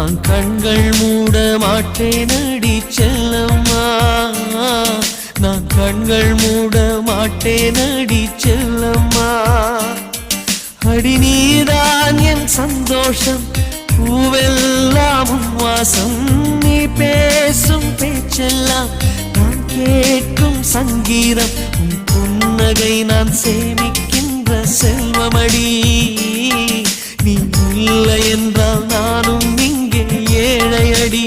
நான் கண்கள் மூட மாட்டேனடி செல்லம்மா, நான் கண்கள் மூட மாட்டேனடி செல்லம்மா. அடி நீதான் என் சந்தோஷம், பூவெல்லாம் உன் வாசம், நீ பேசும் பேச்செல்லாம் நான் கேட்கும் சங்கீதம், உன் புன்னகை நான் சேமிக்கின்ற செல்வமடி. நீ இல்லை என்றால் நானும் இங்கே ஏழையடி.